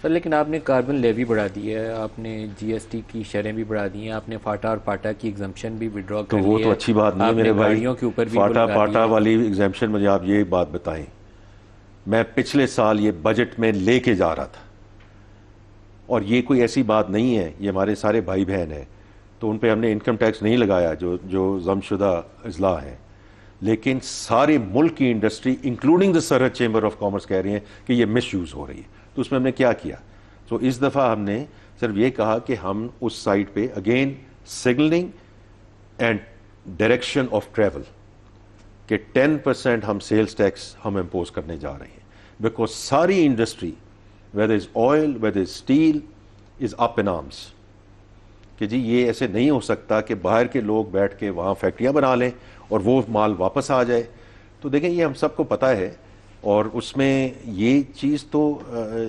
سر لیکن آپ نے کاربن لیوی بڑھا دی ہے, آپ نے جی ایس ٹی کی شرح بھی بڑھا دی ہیں, آپ نے فاٹا اور پاٹا کی ایگزمپشن بھی وڈرا تو کر وہ لی تو ہے, اچھی بات نہیں ہے آپ میرے نے بھائی. گاڑیوں کے اوپر بھی وہ فاٹا لگا دی پاٹا ہے. والی ایگزیمپشن مجھے آپ یہ بات بتائیں, میں پچھلے سال یہ بجٹ میں لے کے جا رہا تھا, اور یہ کوئی ایسی بات نہیں ہے, یہ ہمارے سارے بھائی بہن ہیں, تو ان پہ ہم نے انکم ٹیکس نہیں لگایا جو ضم شدہ اضلاع ہیں, لیکن سارے ملک کی انڈسٹری انکلوڈنگ دا سرحد چیمبر آف کامرس کہہ رہی ہیں کہ یہ مس یوز ہو رہی ہے. تو اس میں ہم نے کیا کیا؟ تو اس دفعہ ہم نے صرف یہ کہا کہ ہم اس سائٹ پہ again signalling and direction of travel کہ 10% ہم سیلز ٹیکس ہم امپوز کرنے جا رہے ہیں, بیکاز ساری industry whether it's oil, whether it's steel, is up in arms کہ جی یہ ایسے نہیں ہو سکتا کہ باہر کے لوگ بیٹھ کے وہاں فیکٹریاں بنا لیں اور وہ مال واپس آ جائے. تو دیکھیں یہ ہم سب کو پتہ ہے, اور اس میں یہ چیز تو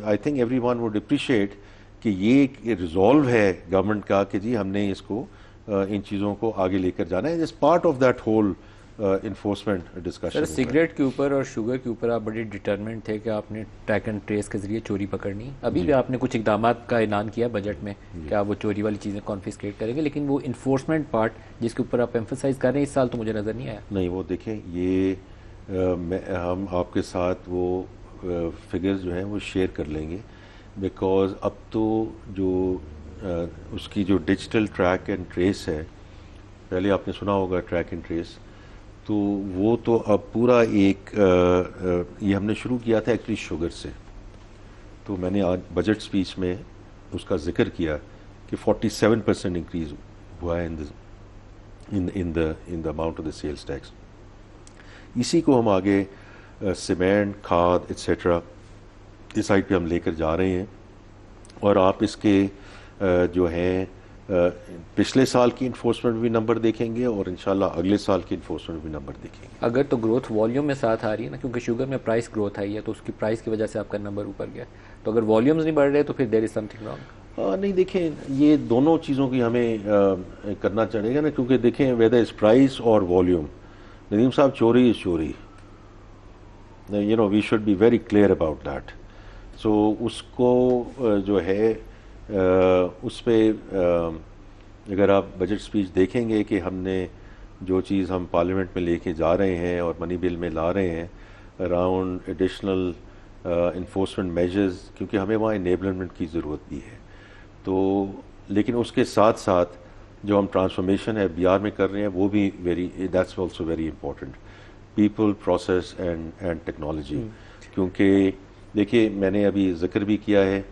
I think every one would appreciate کہ یہ ایک ریزالو ہے گورنمنٹ کا کہ جی ہم نے اس کو ان چیزوں کو آگے لے کر جانا ہے. It's part of that whole enforcement discussion. Sir cigarette کے اوپر اور شوگر کے اوپر آپ بڑے ڈٹرمنٹ تھے کہ آپ نے ٹریک اینڈ ٹریس کے ذریعے چوری پکڑنی. ابھی بھی آپ نے کچھ اقدامات کا اعلان کیا بجٹ میں کہ آپ وہ چوری والی چیزیں کانفiscate کریں گے, لیکن وہ انفورسمنٹ پارٹ جس کے اوپر آپ ایمفسائز کر رہے ہیں اس سال تو مجھے نظر نہیں آیا. نہیں وہ دیکھیں یہ ہم آپ کے ساتھ وہ فگرز جو ہیں وہ شیئر کر لیں گے, بیکاز اب تو جو اس کی جو ڈیجیٹل ٹریک اینڈ ٹریس ہے, پہلے آپ نے سنا ہوگا ٹریک اینڈ ٹریس, تو وہ تو اب پورا ایک یہ ہم نے شروع کیا تھا ایکچولی شوگر سے. تو میں نے آج بجٹ سپیچ میں اس کا ذکر کیا کہ 47% انکریز ہوا ہے in the amount of the sales tax. اسی کو ہم آگے سیمنٹ, کھاد ایٹسیٹرا اس سائڈ پہ ہم لے کر جا رہے ہیں, اور آپ اس کے جو ہیں پچھلے سال کی انفورسمنٹ بھی نمبر دیکھیں گے, اور انشاءاللہ اگلے سال کی انفورسمنٹ بھی نمبر دیکھیں گے. اگر تو گروتھ والیوم میں ساتھ آ رہی ہے نا, کیونکہ شوگر میں پرائس گروتھ آئی ہے تو اس کی پرائس کی وجہ سے آپ کا نمبر اوپر گیا, تو اگر والیومز نہیں بڑھ رہے تو پھر دیر از سم تھنگ رانگ. نہیں دیکھیں یہ دونوں چیزوں کی ہمیں کرنا چاہیے گا نا, کیونکہ دیکھیں ویدر از پرائس اور والیوم, ندیم صاحب چوری از چوری, you know we should be very clear about that. So اس کو جو ہے اس پہ اگر آپ بجٹ سپیچ دیکھیں گے کہ ہم نے جو چیز ہم پارلیمنٹ میں لے کے جا رہے ہیں اور منی بل میں لا رہے ہیں اراؤنڈ ایڈیشنل انفورسمنٹ میجرز, کیونکہ ہمیں وہاں انیبلمنٹ کی ضرورت بھی ہے. تو لیکن اس کے ساتھ ساتھ جو ہم ٹرانسفارمیشن ہے بی آر میں کر رہے ہیں وہ بھی that's also very important, people, process and technology. کیونکہ دیکھیے میں نے ابھی ذکر بھی کیا ہے,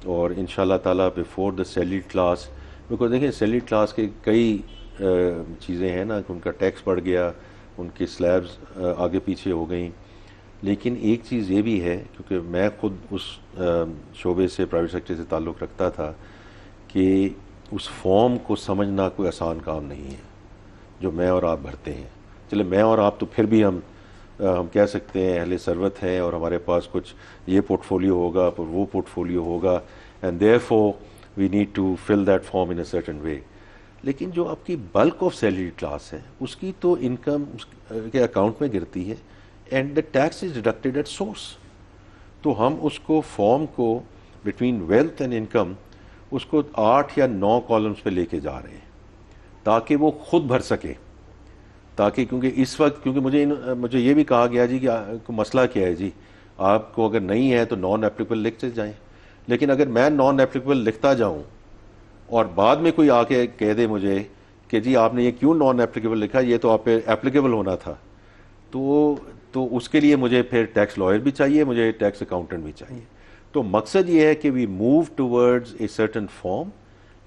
اور ان شاء اللہ تعالیٰ before the salaried class, because دیکھیں سیلریڈ کلاس کے کئی چیزیں ہیں نا کہ ان کا ٹیکس بڑھ گیا, ان کی سلیبز آگے پیچھے ہو گئیں. لیکن ایک چیز یہ بھی ہے, کیونکہ میں خود اس شعبے سے پرائیویٹ سیکٹر سے تعلق رکھتا تھا, کہ اس فارم کو سمجھنا کوئی آسان کام نہیں ہے جو میں اور آپ بھرتے ہیں. چلے میں اور آپ تو پھر بھی ہم کہہ سکتے ہیں اہل ثروت ہیں, اور ہمارے پاس کچھ یہ پورٹ فولیو ہوگا پھر وہ پورٹ فولیو ہوگا, and therefore we need to fill that form in a certain way. لیکن جو آپ کی بلک آف سیلری کلاس ہے اس کی تو انکم کے اکاؤنٹ میں گرتی ہے, and the tax is deducted at source. تو ہم اس کو فارم کو بٹوین ویلتھ اینڈ انکم اس کو 8 یا 9 کالمز پہ لے کے جا رہے ہیں تاکہ وہ خود بھر سکے. تاکہ کیونکہ اس وقت کیونکہ مجھے یہ بھی کہا گیا جی کہ مسئلہ کیا ہے جی, آپ کو اگر نہیں ہے تو نان ایپلیکیبل لکھتے جائیں. لیکن اگر میں نان ایپلیکیبل لکھتا جاؤں اور بعد میں کوئی آ کے کہہ دے مجھے کہ جی آپ نے یہ کیوں نان ایپلیکیبل لکھا, یہ تو آپ پہ ایپلیکیبل ہونا تھا, تو اس کے لیے مجھے پھر ٹیکس لائر بھی چاہیے, مجھے ٹیکس اکاؤنٹنٹ بھی چاہیے. تو مقصد یہ ہے کہ we move towards a certain form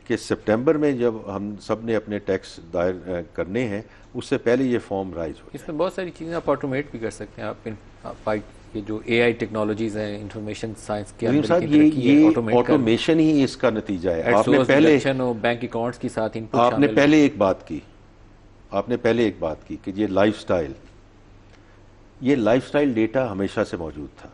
کہ سپٹمبر میں جب ہم سب نے اپنے ٹیکس دائر کرنے ہیں اس سے پہلے یہ فارم رائز ہو. اس میں بہت ساری چیزیں آپ آٹومیٹ بھی کر سکتے ہیں. آپ یہ جو اے آئی ٹیکنالوجیز ہیں, انفارمیشن سائنس کے صاحب یہ آٹومیشن ہی اس کا نتیجہ ہے. آپ نے پہلے بینک اکاؤنٹس کے ساتھ آپ نے پہلے ایک بات کی کہ یہ لائف سٹائل ڈیٹا ہمیشہ سے موجود تھا,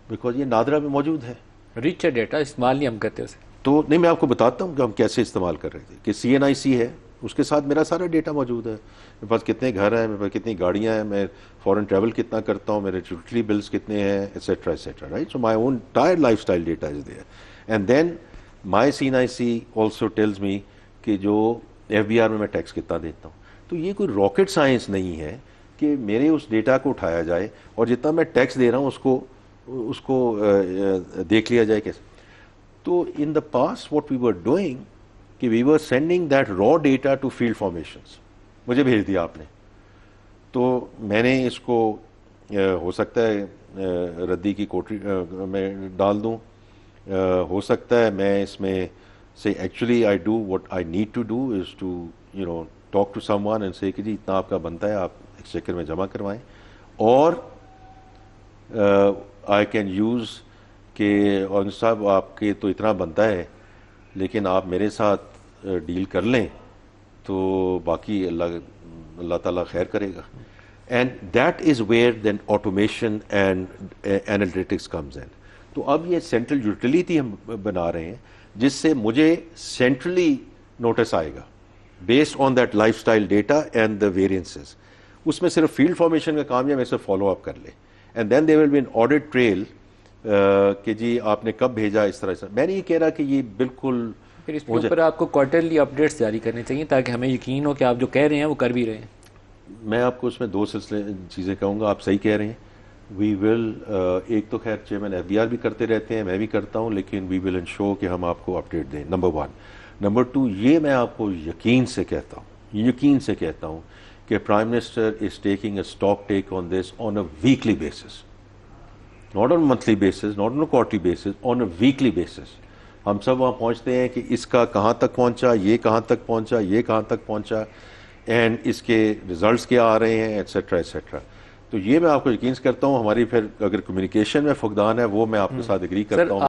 بیکاز یہ نادرا میں موجود ہے. ریچ ڈیٹا استعمال نہیں ہم کرتے اسے. تو نہیں, میں آپ کو بتاتا ہوں کہ ہم کیسے استعمال کر رہے تھے. کہ سی این آئی سی ہے, اس کے ساتھ میرا سارا ڈیٹا موجود ہے. میرے پاس کتنے گھر ہیں, میرے پاس کتنی گاڑیاں ہیں, میں فورن ٹریول کتنا کرتا ہوں, میرے یوٹیلیٹی بلز کتنے ہیں, etcetera etcetera, right. So my own entire lifestyle data is there. And then my C9C also tells me کہ جو FBR میں ٹیکس کتنا دیتا ہوں. تو یہ کوئی راکٹ سائنس نہیں ہے کہ میرے اس ڈیٹا کو اٹھایا جائے اور جتنا میں ٹیکس دے رہا ہوں اس کو دیکھ لیا جائے کیسے. تو in the past what we were doing کہ we were sending that raw data to field formations. مجھے بھیج دیا آپ نے, تو میں نے اس کو ہو سکتا ہے ردی کی کوٹری میں ڈال دوں, ہو سکتا ہے میں اس میں سے actually I do what I need to do is to talk to someone and say کہ جی اتنا آپ کا بنتا ہے, آپ ایکسچیکر میں جمع کروائیں. اور آئی کین یوز کہ اور صاحب آپ کے تو اتنا بنتا ہے لیکن آپ میرے ساتھ ڈیل کر لیں تو باقی اللہ تعالیٰ خیر کرے گا. And that is where then automation and analytics comes in. تو اب یہ سینٹرل یوٹیلیٹی ہم بنا رہے ہیں جس سے مجھے سینٹرلی نوٹس آئے گا based on that lifestyle data and the variances. اس میں صرف فیلڈ فارمیشن کا کام ہے, میں اسے فالو اپ کر لے. And then there will be an audit trail کہ جی آپ نے کب بھیجا, اس طرح. میں نہیں یہ کہہ رہا کہ یہ بالکل پھر اس کے اوپر آپ کو کوارٹرلی اپڈیٹس جاری کرنے چاہیے تاکہ ہمیں یقین ہو کہ آپ جو کہہ رہے ہیں وہ کر بھی رہے ہیں. میں آپ کو اس میں 2 چیزیں کہوں گا. آپ صحیح کہہ رہے ہیں. وی ول ایک تو خیر چیئرمین FBR بھی کرتے رہتے ہیں, میں بھی کرتا ہوں, لیکن وی ول انشور کہ ہم آپ کو اپڈیٹ دیں, نمبر 1. نمبر 2, یہ میں آپ کو یقین سے کہتا ہوں کہ prime minister is taking a stock take on this on a weekly basis, not on monthly basis, not on quarterly basis, on a weekly basis. ہم سب وہاں پہنچتے ہیں کہ اس کا کہاں تک پہنچا, یہ کہاں تک پہنچا, یہ کہاں تک پہنچا, اینڈ اس کے ریزلٹس کیا آ رہے ہیں, ایٹسیٹرا ایٹسیٹرا. تو یہ میں آپ کو یقین کرتا ہوں. ہماری پھر اگر کمیونیکیشن میں فقدان ہے وہ میں آپ کے ساتھ اگری کرتا ہوں.